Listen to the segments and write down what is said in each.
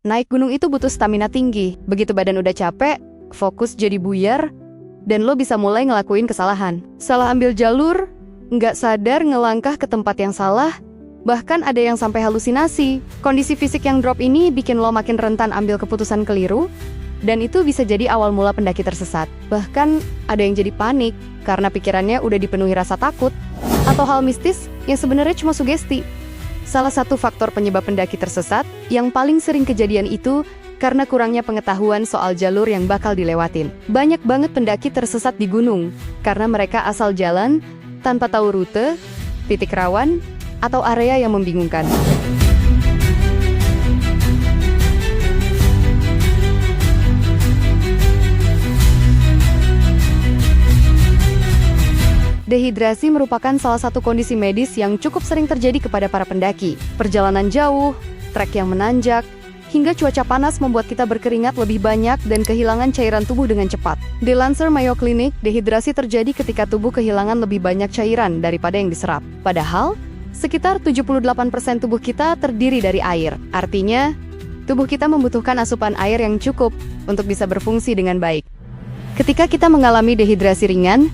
Naik gunung itu butuh stamina tinggi. Begitu badan udah capek, fokus jadi buyar, dan lo bisa mulai ngelakuin kesalahan. Salah ambil jalur, nggak sadar ngelangkah ke tempat yang salah, bahkan ada yang sampai halusinasi. Kondisi fisik yang drop ini bikin lo makin rentan ambil keputusan keliru, dan itu bisa jadi awal mula pendaki tersesat. Bahkan ada yang jadi panik karena pikirannya udah dipenuhi rasa takut atau hal mistis yang sebenarnya cuma sugesti. Salah satu faktor penyebab pendaki tersesat yang paling sering kejadian itu karena kurangnya pengetahuan soal jalur yang bakal dilewatin. Banyak banget pendaki tersesat di gunung karena mereka asal jalan tanpa tahu rute, titik rawan, atau area yang membingungkan. Dehidrasi merupakan salah satu kondisi medis yang cukup sering terjadi kepada para pendaki. Perjalanan jauh, trek yang menanjak, hingga cuaca panas membuat kita berkeringat lebih banyak dan kehilangan cairan tubuh dengan cepat. Di Lancer Mayo Clinic, dehidrasi terjadi ketika tubuh kehilangan lebih banyak cairan daripada yang diserap. Padahal, sekitar 78% tubuh kita terdiri dari air. Artinya, tubuh kita membutuhkan asupan air yang cukup untuk bisa berfungsi dengan baik. Ketika kita mengalami dehidrasi ringan,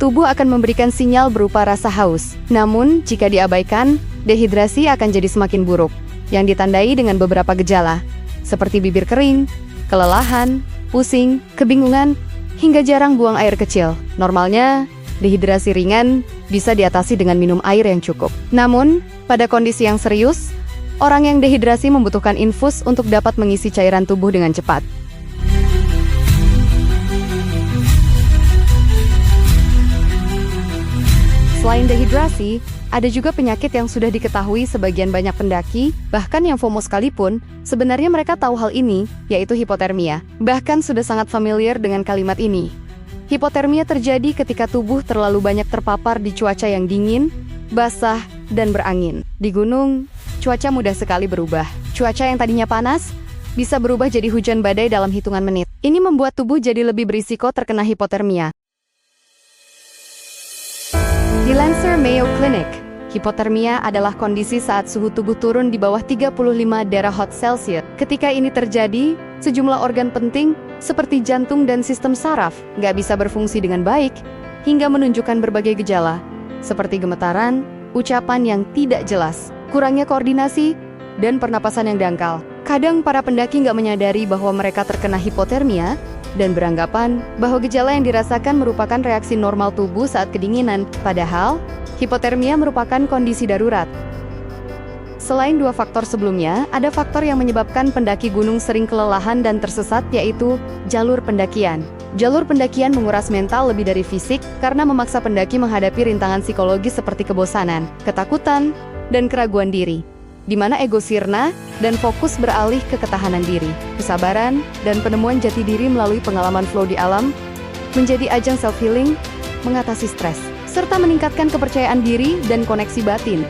tubuh akan memberikan sinyal berupa rasa haus. Namun, jika diabaikan, dehidrasi akan jadi semakin buruk, yang ditandai dengan beberapa gejala, seperti bibir kering, kelelahan, pusing, kebingungan, hingga jarang buang air kecil. Normalnya, dehidrasi ringan bisa diatasi dengan minum air yang cukup. Namun, pada kondisi yang serius, orang yang dehidrasi membutuhkan infus untuk dapat mengisi cairan tubuh dengan cepat. Selain dehidrasi, ada juga penyakit yang sudah diketahui sebagian banyak pendaki, bahkan yang FOMO sekalipun, sebenarnya mereka tahu hal ini, yaitu hipotermia. Bahkan sudah sangat familiar dengan kalimat ini. Hipotermia terjadi ketika tubuh terlalu banyak terpapar di cuaca yang dingin, basah, dan berangin. Di gunung, cuaca mudah sekali berubah. Cuaca yang tadinya panas, bisa berubah jadi hujan badai dalam hitungan menit. Ini membuat tubuh jadi lebih berisiko terkena hipotermia. Di Lancer Mayo Clinic, hipotermia adalah kondisi saat suhu tubuh turun di bawah 35 derajat Celcius. Ketika ini terjadi, sejumlah organ penting seperti jantung dan sistem saraf nggak bisa berfungsi dengan baik, hingga menunjukkan berbagai gejala, seperti gemetaran, ucapan yang tidak jelas, kurangnya koordinasi, dan pernapasan yang dangkal. Kadang para pendaki nggak menyadari bahwa mereka terkena hipotermia, dan beranggapan bahwa gejala yang dirasakan merupakan reaksi normal tubuh saat kedinginan. Padahal, hipotermia merupakan kondisi darurat. Selain dua faktor sebelumnya, ada faktor yang menyebabkan pendaki gunung sering kelelahan dan tersesat, yaitu jalur pendakian. Jalur pendakian menguras mental lebih dari fisik karena memaksa pendaki menghadapi rintangan psikologis seperti kebosanan, ketakutan, dan keraguan diri, di mana ego sirna dan fokus beralih ke ketahanan diri. Kesabaran dan penemuan jati diri melalui pengalaman flow di alam menjadi ajang self-healing, mengatasi stres, serta meningkatkan kepercayaan diri dan koneksi batin.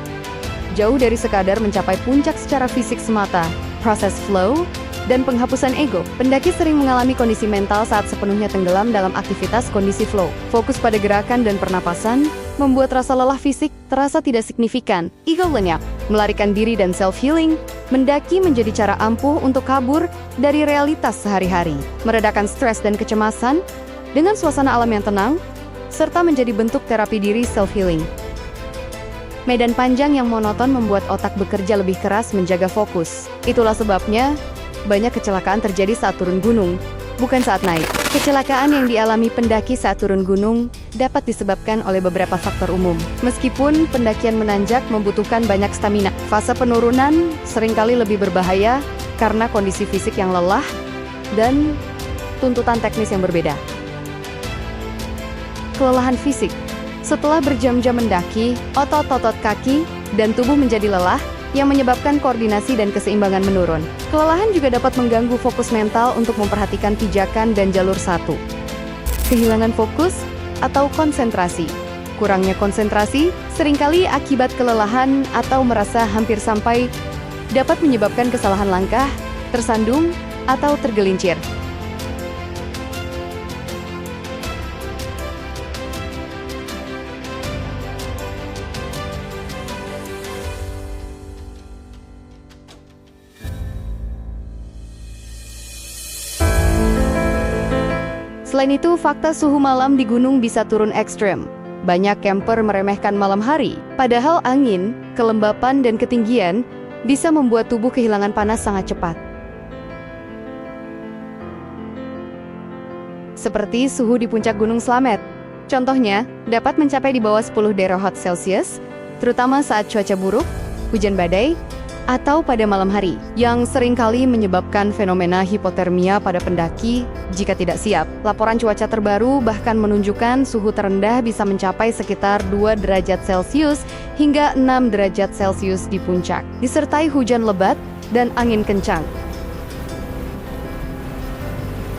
Jauh dari sekadar mencapai puncak secara fisik semata, proses flow dan penghapusan ego, pendaki sering mengalami kondisi mental saat sepenuhnya tenggelam dalam aktivitas kondisi flow. Fokus pada gerakan dan pernapasan membuat rasa lelah fisik terasa tidak signifikan. Ego lenyap, melarikan diri dan self-healing, mendaki menjadi cara ampuh untuk kabur dari realitas sehari-hari, meredakan stres dan kecemasan dengan suasana alam yang tenang, serta menjadi bentuk terapi diri self-healing. Medan panjang yang monoton membuat otak bekerja lebih keras menjaga fokus. Itulah sebabnya banyak kecelakaan terjadi saat turun gunung, bukan saat naik. Kecelakaan yang dialami pendaki saat turun gunung dapat disebabkan oleh beberapa faktor umum. Meskipun pendakian menanjak membutuhkan banyak stamina, fase penurunan seringkali lebih berbahaya karena kondisi fisik yang lelah dan tuntutan teknis yang berbeda. Kelelahan fisik. Setelah berjam-jam mendaki, otot-otot kaki dan tubuh menjadi lelah, yang menyebabkan koordinasi dan keseimbangan menurun. Kelelahan juga dapat mengganggu fokus mental untuk memperhatikan pijakan dan jalur satu. Kehilangan fokus atau konsentrasi. Kurangnya konsentrasi seringkali akibat kelelahan atau merasa hampir sampai dapat menyebabkan kesalahan langkah, tersandung, atau tergelincir. Selain itu, fakta suhu malam di gunung bisa turun ekstrem. Banyak camper meremehkan malam hari, padahal angin, kelembapan, dan ketinggian bisa membuat tubuh kehilangan panas sangat cepat. Seperti suhu di puncak Gunung Slamet. Contohnya, dapat mencapai di bawah 10 derajat Celcius, terutama saat cuaca buruk, hujan badai, atau pada malam hari, yang seringkali menyebabkan fenomena hipotermia pada pendaki jika tidak siap. Laporan cuaca terbaru bahkan menunjukkan suhu terendah bisa mencapai sekitar 2 derajat Celcius hingga 6 derajat Celcius di puncak, disertai hujan lebat dan angin kencang.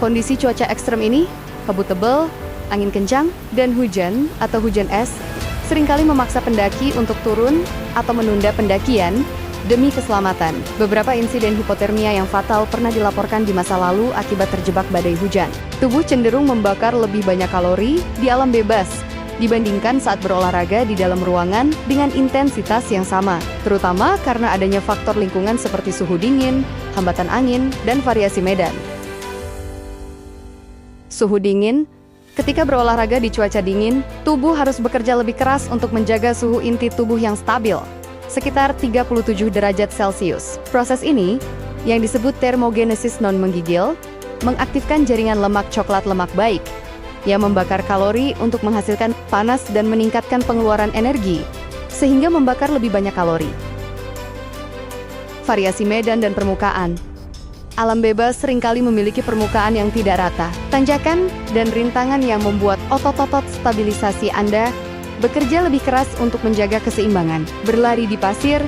Kondisi cuaca ekstrem ini, kabut tebal, angin kencang, dan hujan atau hujan es, seringkali memaksa pendaki untuk turun atau menunda pendakian demi keselamatan. Beberapa insiden hipotermia yang fatal pernah dilaporkan di masa lalu akibat terjebak badai hujan. Tubuh cenderung membakar lebih banyak kalori di alam bebas dibandingkan saat berolahraga di dalam ruangan dengan intensitas yang sama, terutama karena adanya faktor lingkungan seperti suhu dingin, hambatan angin, dan variasi medan. Suhu dingin. Ketika berolahraga di cuaca dingin, tubuh harus bekerja lebih keras untuk menjaga suhu inti tubuh yang stabil, sekitar 37 derajat Celcius. Proses ini, yang disebut termogenesis non-menggigil, mengaktifkan jaringan lemak coklat lemak baik, yang membakar kalori untuk menghasilkan panas dan meningkatkan pengeluaran energi, sehingga membakar lebih banyak kalori. Variasi medan dan permukaan. Alam bebas seringkali memiliki permukaan yang tidak rata, tanjakan, dan rintangan yang membuat otot-otot stabilisasi Anda bekerja lebih keras untuk menjaga keseimbangan. Berlari di pasir,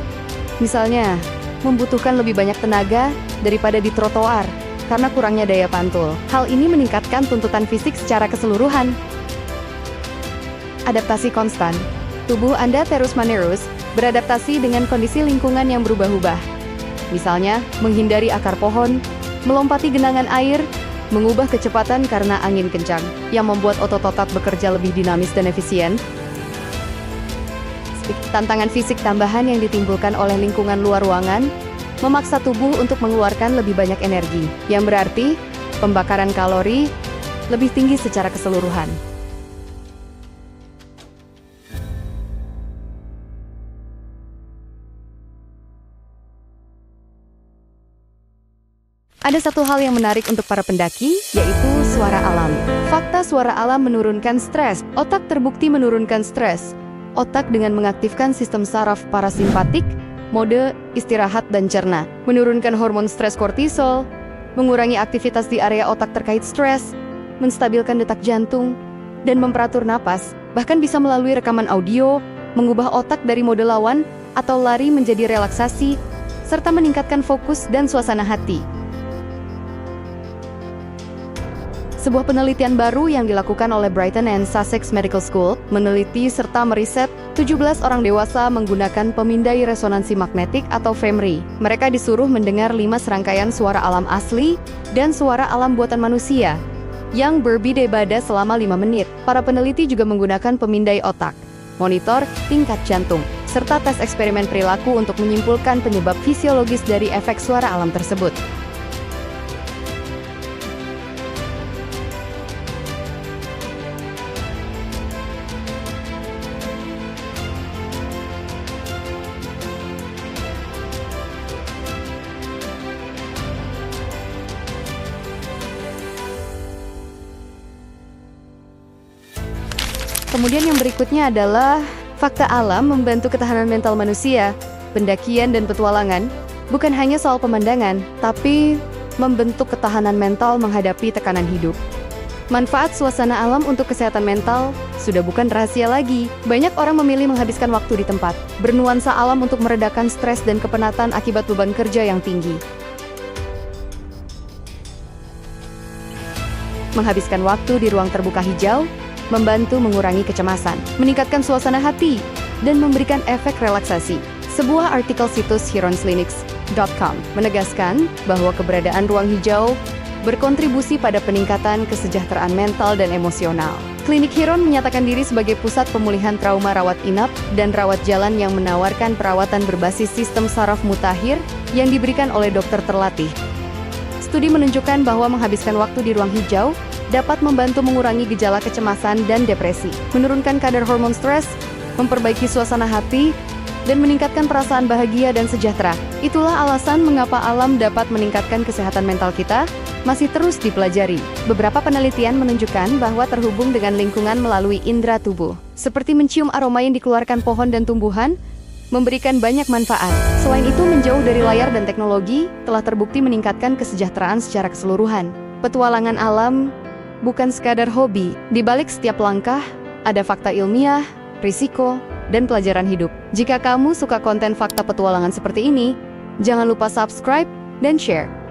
misalnya, membutuhkan lebih banyak tenaga daripada di trotoar karena kurangnya daya pantul. Hal ini meningkatkan tuntutan fisik secara keseluruhan. Adaptasi konstan. Tubuh Anda terus-menerus beradaptasi dengan kondisi lingkungan yang berubah-ubah. Misalnya, menghindari akar pohon, melompati genangan air, mengubah kecepatan karena angin kencang, yang membuat otot-otot bekerja lebih dinamis dan efisien. Tantangan fisik tambahan yang ditimbulkan oleh lingkungan luar ruangan memaksa tubuh untuk mengeluarkan lebih banyak energi, yang berarti pembakaran kalori lebih tinggi secara keseluruhan. Ada satu hal yang menarik untuk para pendaki, yaitu suara alam. Fakta suara alam menurunkan stres. Otak terbukti menurunkan stres. Otak dengan mengaktifkan sistem saraf parasimpatik, mode istirahat dan cerna, menurunkan hormon stres kortisol, mengurangi aktivitas di area otak terkait stres, menstabilkan detak jantung, dan memperatur napas, bahkan bisa melalui rekaman audio, mengubah otak dari mode lawan atau lari menjadi relaksasi, serta meningkatkan fokus dan suasana hati. Sebuah penelitian baru yang dilakukan oleh Brighton and Sussex Medical School meneliti serta meriset 17 orang dewasa menggunakan pemindai resonansi magnetik atau fMRI. Mereka disuruh mendengar 5 serangkaian suara alam asli dan suara alam buatan manusia yang berbeda-beda selama 5 menit. Para peneliti juga menggunakan pemindai otak, monitor tingkat jantung, serta tes eksperimen perilaku untuk menyimpulkan penyebab fisiologis dari efek suara alam tersebut. Kemudian yang berikutnya adalah fakta alam membantu ketahanan mental manusia. Pendakian dan petualangan bukan hanya soal pemandangan, tapi membentuk ketahanan mental menghadapi tekanan hidup. Manfaat suasana alam untuk kesehatan mental sudah bukan rahasia lagi. Banyak orang memilih menghabiskan waktu di tempat bernuansa alam untuk meredakan stres dan kepenatan akibat beban kerja yang tinggi. Menghabiskan waktu di ruang terbuka hijau membantu mengurangi kecemasan, meningkatkan suasana hati, dan memberikan efek relaksasi. Sebuah artikel situs HuronSlinics.com menegaskan bahwa keberadaan ruang hijau berkontribusi pada peningkatan kesejahteraan mental dan emosional. Klinik Huron menyatakan diri sebagai pusat pemulihan trauma rawat inap dan rawat jalan yang menawarkan perawatan berbasis sistem saraf mutakhir yang diberikan oleh dokter terlatih. Studi menunjukkan bahwa menghabiskan waktu di ruang hijau dapat membantu mengurangi gejala kecemasan dan depresi, menurunkan kadar hormon stres, memperbaiki suasana hati, dan meningkatkan perasaan bahagia dan sejahtera. Itulah alasan mengapa alam dapat meningkatkan kesehatan mental kita, masih terus dipelajari. Beberapa penelitian menunjukkan bahwa terhubung dengan lingkungan melalui indera tubuh, seperti mencium aroma yang dikeluarkan pohon dan tumbuhan, memberikan banyak manfaat. Selain itu, menjauh dari layar dan teknologi telah terbukti meningkatkan kesejahteraan secara keseluruhan. Petualangan alam bukan sekadar hobi. Di balik setiap langkah, ada fakta ilmiah, risiko, dan pelajaran hidup. Jika kamu suka konten fakta petualangan seperti ini, jangan lupa subscribe dan share.